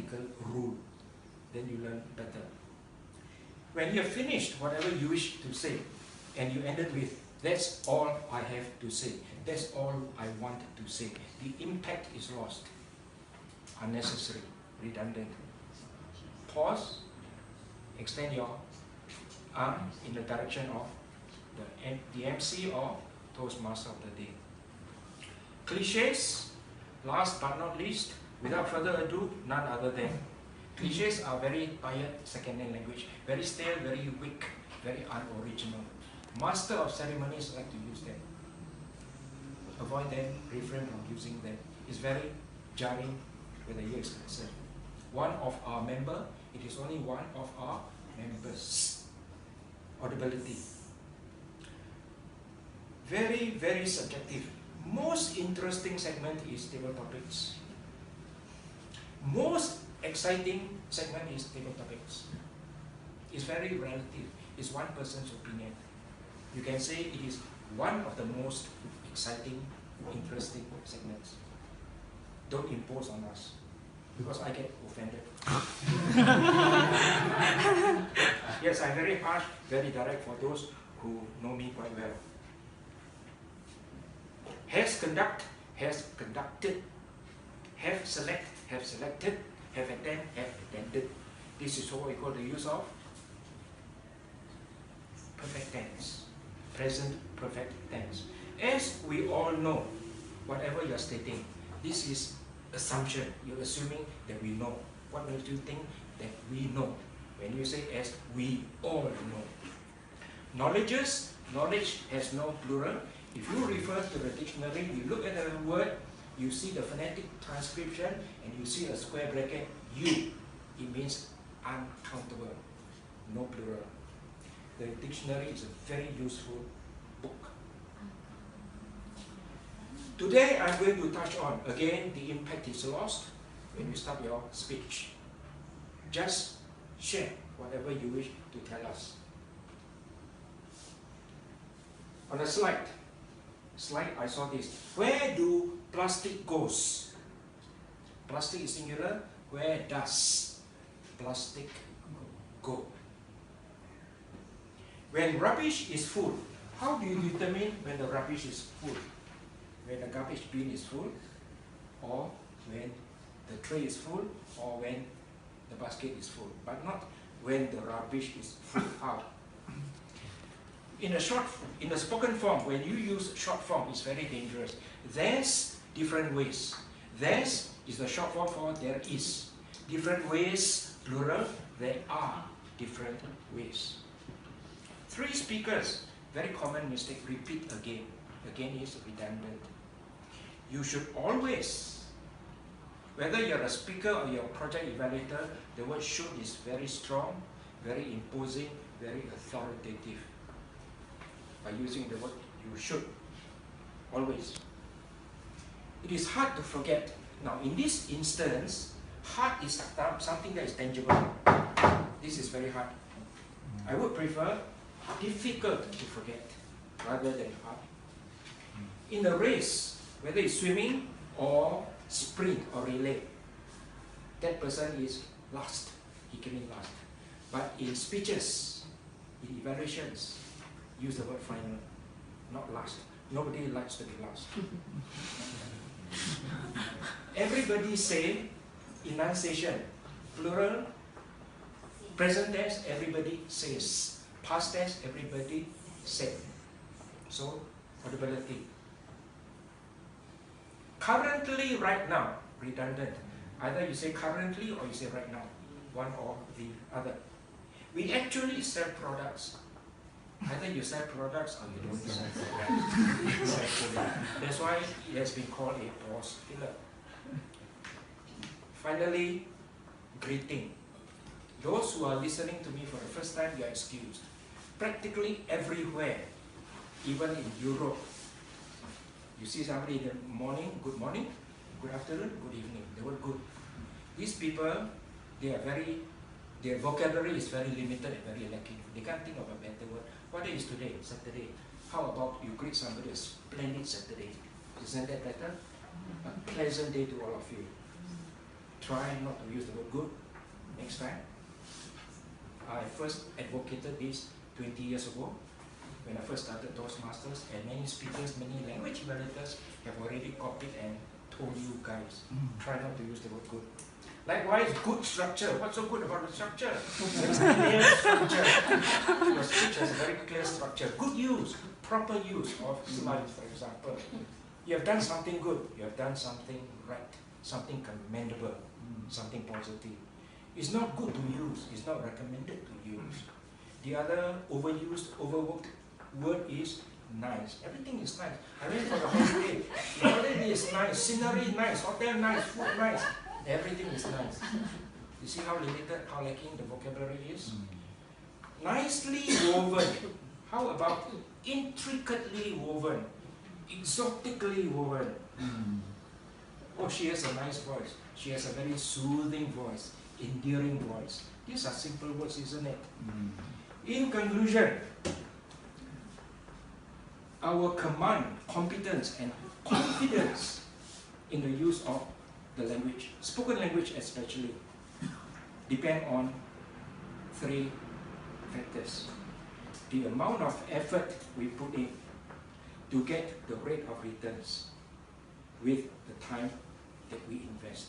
grammatical rule. Then you learn better. When you have finished whatever you wish to say, and you ended with, that's all I have to say, that's all I want to say, the impact is lost. Unnecessary, redundant. Pause, extend your arm in the direction of the MC or Toastmaster of the day. Cliches, last but not least, without further ado, none other than. Cliches are very tired second-hand language, very stale, very weak, very unoriginal. Master of ceremonies like to use them. Avoid them, refrain from using them. It's very jarring where the year is concerned. One of our member, it is only one of our members. Audibility. Very, very subjective. Most interesting segment is table topics. Most exciting segment is table topics. It's very relative. It's one person's opinion. You can say it is one of the most exciting, interesting segments. Don't impose on us, because I get offended. Yes, I'm very harsh, very direct for those who know me quite well. Has conduct, has conducted. Have select, have selected. Have attend, have attended. This is what we call the use of perfect tense. Present perfect tense. As we all know, whatever you are stating, this is assumption. You're assuming that we know. What makes you think that we know? When you say as we all know. Knowledge has no plural. If you refer to the dictionary, you look at the word, you see the phonetic transcription, and you see a square bracket, you. It means uncountable, no plural. The dictionary is a very useful book. Today I'm going to touch on, again, the impact is lost when you start your speech. Just share whatever you wish to tell us. On the slide I saw this. Where do plastic goes? Plastic is singular. Where does plastic go? When rubbish is full, how do you determine when the rubbish is full? When the garbage bin is full, or when the tray is full, or when the basket is full, but not when the rubbish is full. How? In the spoken form, when you use short form, it's very dangerous. There's different ways. There's is the short form for there is. Different ways, plural, there are different ways. Three speakers, very common mistake, repeat again. Again is redundant. You should always, whether you're a speaker or you're a project evaluator, the word should is very strong, very imposing, very authoritative. By using the word you should, always. It is hard to forget. Now in this instance, hard is something that is tangible. This is very hard. I would prefer difficult to forget rather than hard. In a race, whether it's swimming or sprint or relay, that person is last. He came in last. But in speeches, in evaluations, use the word final, not last. Nobody likes to be last. Everybody say enunciation, plural, present tense, everybody says. Past tense, everybody said. So, audibility. Currently, right now, redundant. Either you say currently or you say right now, one or the other. We actually sell products. Either you sell products or you don't sell products. That's why it has been called a pause filler. Finally, greeting. Those who are listening to me for the first time, you are excused. Practically everywhere, even in Europe, you see somebody in the morning, good afternoon, good evening. The word good. These people, their vocabulary is very limited and very lacking. They can't think of a better word. What day is today? Saturday. How about you greet somebody a splendid Saturday? Isn't that better? A pleasant day to all of you. try not to use the word good next time. I first advocated this 20 years ago when I first started Toastmasters, and many speakers, many language evaluators have already copied and told you guys, try not to use the word good. Likewise, good structure. What's so good about the structure? It's clear structure. Your speech has a very clear structure. Good use, proper use of slides, for example. You have done something good. You have done something right, something commendable, something positive. It's not good to use. It's not recommended to use. The other overused, overworked word is nice. Everything is nice. I went for the holiday. The holiday is nice. Scenery nice. Hotel nice. Food nice. Everything is nice. You see how limited, how lacking the vocabulary is? Nicely woven. How about intricately woven? Exotically woven. Oh, she has a nice voice. She has a very soothing voice, endearing voice. These are simple words, isn't it? In conclusion, our command, competence, and confidence in the use of the language, spoken language especially, depend on three factors. The amount of effort we put in to get the rate of returns with the time that we invest.